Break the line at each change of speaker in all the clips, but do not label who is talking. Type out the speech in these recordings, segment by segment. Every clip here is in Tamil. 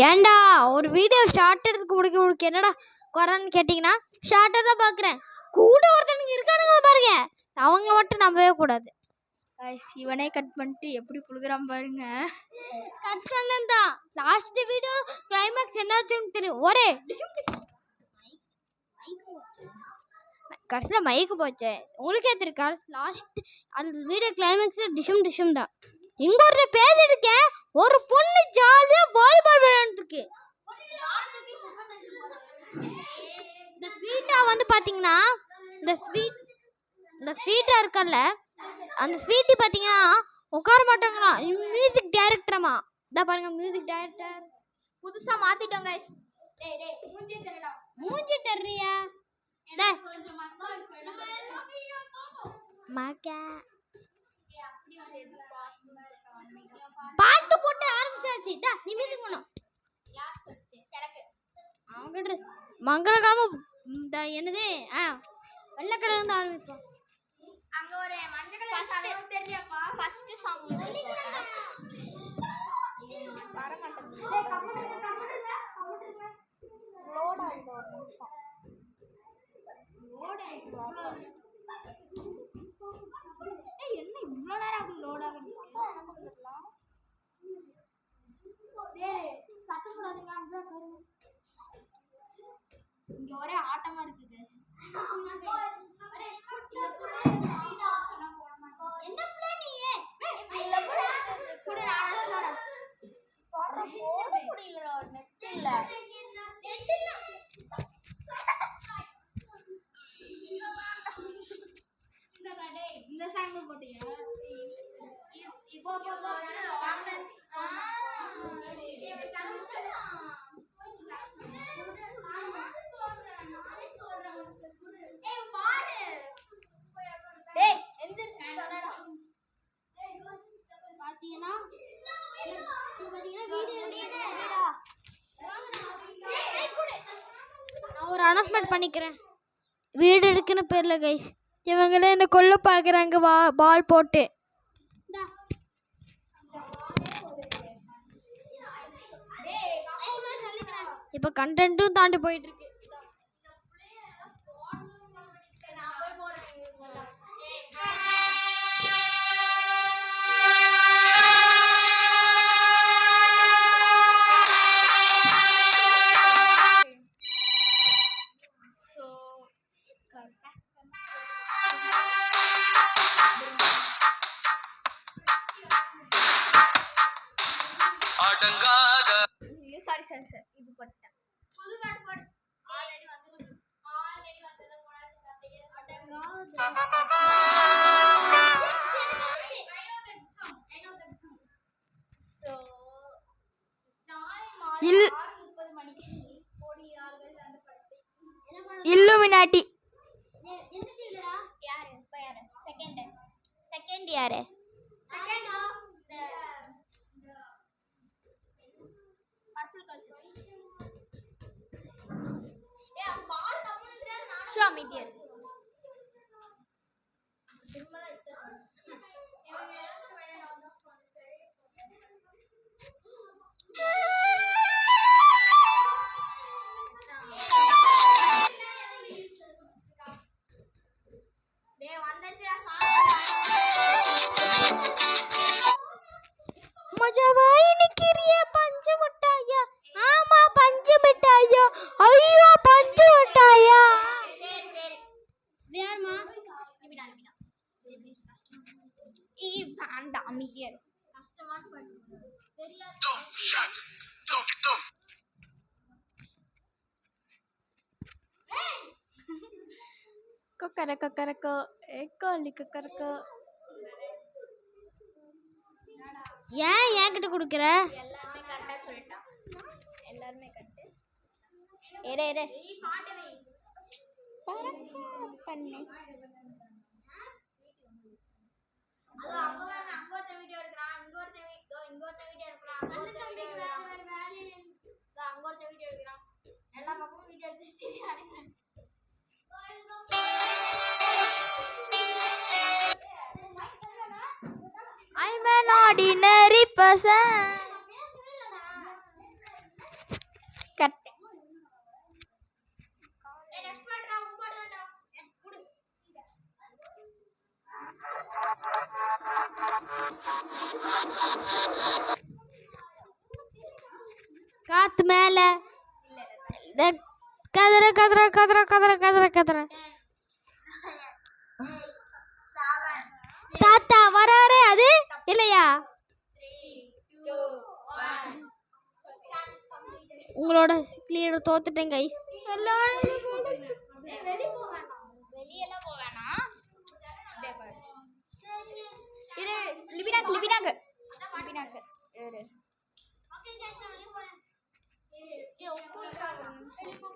ஏன்டா ஒரு வீடியோ ஸ்டார்ட் எடுத்து முடிக்க என்னடா குறைன்னு கேட்டிங்கன்னா ஷார்ட்டாக தான் பார்க்குறேன். கூட ஒருத்தனுக்கு இருக்கானுங்க பாருங்க, அவங்க மட்டும் நம்பவே கூடாது.
இவனே கட் பண்ணிட்டு எப்படி புழுகுறான் பாருங்க.
கட் பண்ணதான் லாஸ்ட் வீடியோ கிளைமேக்ஸ் என்னாச்சுன்னு தெரியும். ஒரே கடைசியில் மைக்கு போச்சு. உங்களுக்கே தெரியும் லாஸ்ட் அந்த வீடியோ கிளைமேக்ஸில் டிஷும் தான். இங்க ஒரு பேர் இருக்கேன், ஒரு பொண்ணு ஜாலியா வாலிபால் விளையாண்டுருக்கு. இந்த ஸ்வீட்டா வந்து பாத்தீங்கன்னா இந்த ஸ்வீட்டா இருக்கல்ல, அந்த ஸ்வீட்டி பாத்தீங்கன்னா உட்கார மாட்டாங்களா. மியூசிக் டைரக்டரமா இதான் பாருங்க, மியூசிக் டைரக்டர்
புதுசா மாத்திட்டோம் गाइस.
மூஞ்சி தர்றியா பாட்டு போட்டு ஆரம்பிச்சாச்சு. நீ மியூசிக் பண்ணு. அவங்க மங்களகரமா என்னது வெள்ளக்கடை இருந்து ஆரம்பிப்போம்.
அங்க ஒரு மஞ்சள் கலர் தெரியலையாப்பா. ஃபர்ஸ்ட் சாங் வர மாட்டேங்குது. லோட் ஆகுது, ஒரு நிமிஷம் லோட் ஆகுது. என்ன இவ்வளோ நேரம் ஆகுது லோட் ஆகுது? இங்க ஒரே ஆட்டமா இருக்கு. இந்த சாங் போட்டீங்க இப்போ
நான் ஒரு அனௌன்ஸ்மெண்ட் பண்ணிக்கிறேன். வீடு இருக்குன்னு பேர்ல கைஸ் இவங்களே என்ன கொல்ல பாக்குறாங்க பால் போட்டு. இப்ப கண்டென்ட்டும் தாண்டி போயிட்டு இருக்கு.
சாரி இது போட்டேன். புது பாட்டு போடு. ஆல்ரெடி வந்தது சோ நாளை மாலை 6:30 மணிக்கு போடியார்கள் அந்த படத்தை இல்லுமினாட்டி.
எந்த டீம்லடா?
யாரு செகண்ட்
யாரு?
Second purple colour. பால் கம்முனுக்குறாரு. ஷோ மீடியா
மஜாவாய் நிக்கிறிய பஞ்சு மிட்டாயா? ஆமா பஞ்சு மிட்டாயா. ஐயோ பஞ்சு மிட்டாயா.
சரி
யாருமா?
நிமிடா வேண்டாம் அமைதியா இரு. கஷ்டமான பாட்டு தெரியாது.
கொக்கரக்கோ கோலி கொக்கரக்கோ. ஏன் என்கிட்ட கொடுக்குற?
எல்லாமே கரெக்டா சொல்லிட்டான். எல்லாரும் கரெக்ட்.
ஏறு
நீ பாட்டு வை.
பண்ணு.
அது அங்க ஒருத்த வீடியோ எடுக்கறான், இங்க ஒருத்த வீடியோ எடுக்கறான், அங்க ஒருத்த வீடியோ எடுக்கறான். எல்லா பக்கமும் வீடியோ எடுத்து தெரியாதுங்க.
I'm an ordinary person. காத்து மேல கதற கதற கதற கதற கதற கதற தாத்தா வராரே அது இல்லையா? உங்களோட கிளியர் தோத்துட்டேன் கைஸ்.
வெளியெல்லாம் போக வேணாம். இரு லிபினாக்கு லிபினாக்கு லிபினாக்கு இரு. ஓகே गाइस நான் வெளிய போறேன். வெளிய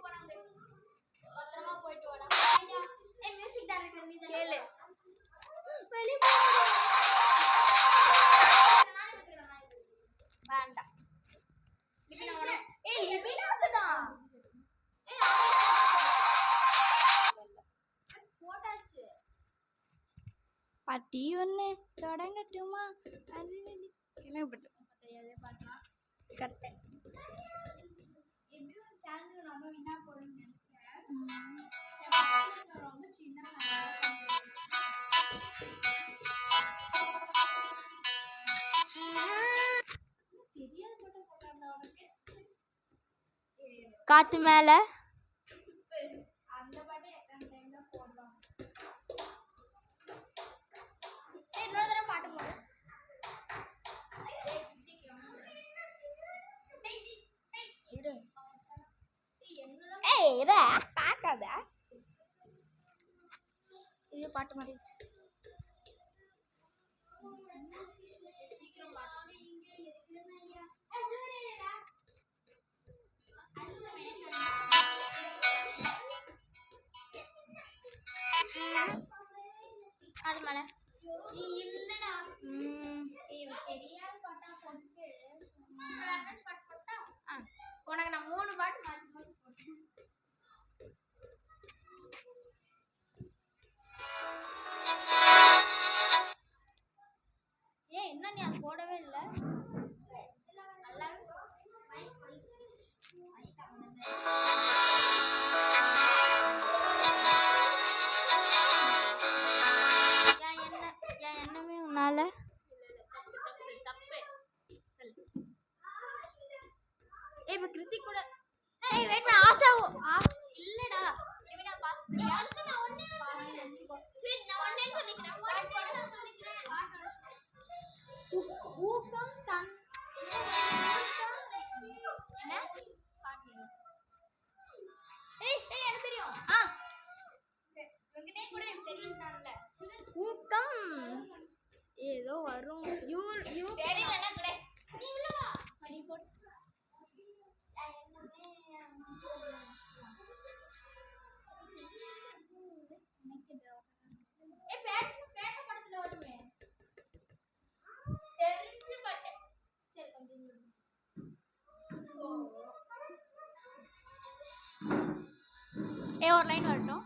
போறேன். பத்திரமா போயிட்டு வாடா. மியூசிக் டைரக்டர் நீ கேளு. வெளிய போ. வேண்டாம். லிபினா வர. லிபினாக்கு தான். போட்டாச்சு.
பாட்டி ஒண்ணு தொடங்கட்டுமா? அது கேள்விப்பட்டு
தெரியாதே பாட்டா.
கரெக்ட்.
எப்படி ஒரு சேலஞ்ச் நம்ம வின்னா போறோம்னு நினைக்கிறேன். ரொம்ப சின்ன தெரியாத போட்டோ போட்டாங்க உனக்கு.
காத்து மேல
அந்த பாட்டு எத்தனை டைம்ல போடலாம். இன்னொரு தடவை பாட்டு போடு.
பாக்காத
இது பாட்டு மாறிடுச்சு. சீக்கிரம் பாட்டு. அது மேல இல்லடா. தெரியாத பாட்டா போட்டு பாட்டு போட்டா உனக்கு நான் 3 பாட்டு மாத்தி மாத்தி போட்டேன். ஏன் என்ன நீ அது போடவே இல்லை? நல்லாவே மைக் மைக் மைக்
என்னமே உன்னால
தப்பு தப்பு தப்பு சொல்லு. இப்ப கிருத்திக் கூட வெயிட் பண்ண. ஆசா இல்லடா. லிவினா பாஸ் யாருச்சு? நான் ஒண்ணே பாஸ் வெச்சுக்கோ. சரி நான் ஒண்ணே சொல்லிக்கிறேன். நான் சொல்லிக்கிறேன். ஊக்கம் தன் என்ன பாட்டு? எனக்கு தெரியும். சரி உங்ககிட்ட கூட தெரியும்டான்ல.
ஊக்கம் ஏதோ வரும். யூ
தெரியலனா கூட நீ உள்ள வா. மணி போடு. பேட்ட படத்துல வருமே. தெரிஞ்சு பாட்டு. சரி கண்டினியூ.
ஒரு லைன் வரட்டும்.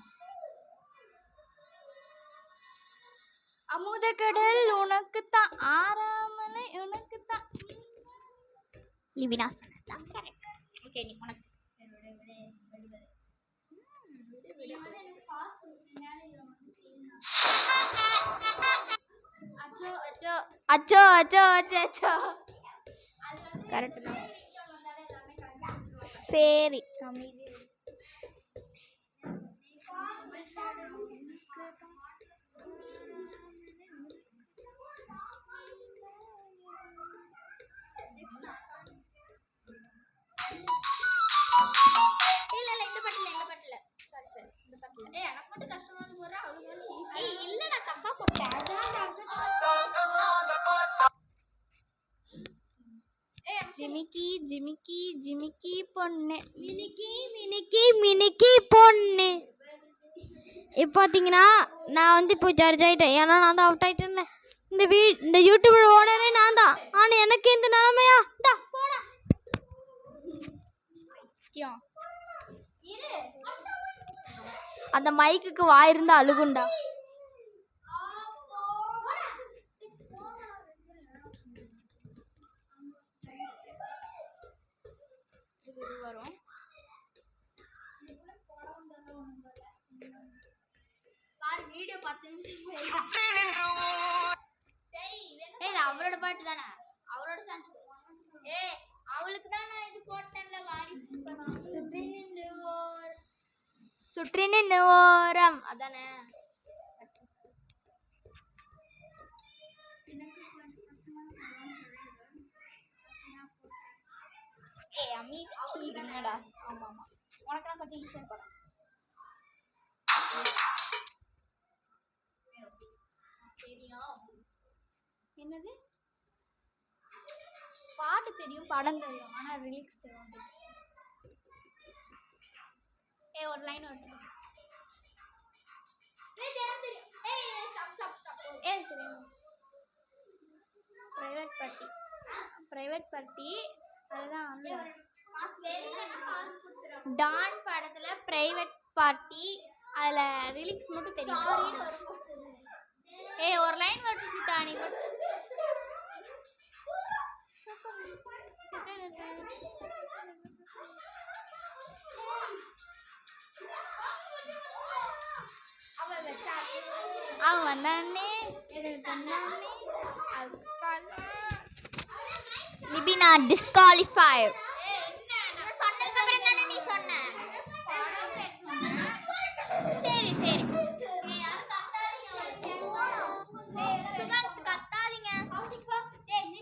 அமுத கடல் உனக்குத்தான், ஆறாமலை உனக்குத்தான். லிபினா சொன்னதா கரெக்ட்.
ஓகே நீ உனக்கு சரி விடு விடு விடு விடு. நீ வந்து எனக்கு பாஸ் கொடுத்தீங்க. இத வந்து க்ளீனா அச்சோ அச்சோ
அச்சோ அச்சோ அச்சோ அச்சோ.
அது வந்து
கரெக்ட் தான்.
வந்தாலே எல்லாமே கரெக்ட்டா
சரி
அமைதி. இல்ல இந்த பாட்டுல சாரி சாரி இந்த பாட்டுல எனக்கு மட்டும் கஷ்டமா போற அவளுக்கு வந்து ஈஸி. இல்ல நான் தப்பா போட்டேன்.
ஜிமிக்கி ஜிமிக்கி ஜிமிக்கி பொண்ணு மினிக்கி மினிக்கி மினிக்கி பொண்ணு. இப்போ பார்த்தீங்கன்னா நான் வந்து இப்போ ஜட்ஜ் ஆகிட்டேன். ஏன்னா நான் தான் அவுட் ஆகிட்டேன்ல. இந்த யூடியூபோட ஓனரே நான் தான். ஆனால் எனக்கு இந்த நிலமையா தா போடா. அந்த மைக்குக்கு வாய் இருந்தா அழுகுண்டா.
வரும் பாரு வீடியோ 10 நிமிஷம். ஏய் இது அவளோட பாட்டு தானே? அவளோட சான்ஸ். ஏய் அவளுக்கு தான் நான் இது போட்டேன். சுற்றி நின்று ஓரம் அதானே. ஏய் அமைதி இருங்கடா. ஆமா ஆமா உனக்கு நான் கொஞ்சம் ஈஸியா போறேன். தெரியும் என்னது பாட்டு தெரியும் படம் தெரியும் ஆனா ரிலீக்ஸ் தெரியும். ஏய் ஒரு லைன் வருது. ஏய் தெரியும். ஏய் ஸ்டாப். ஏய் தெரியும். பிரைவேட் பார்ட்டி அதுதான் டான் படத்துல பிரைவேட் பார்ட்டி அதுல ரிலீக்ஸ் மட்டும் தெரியும். ஏய் ஒரு லைன் வருது ஸ்மிதா நீ அவன் வந்தானே லிபினா டிஸ்குவாலிஃபை.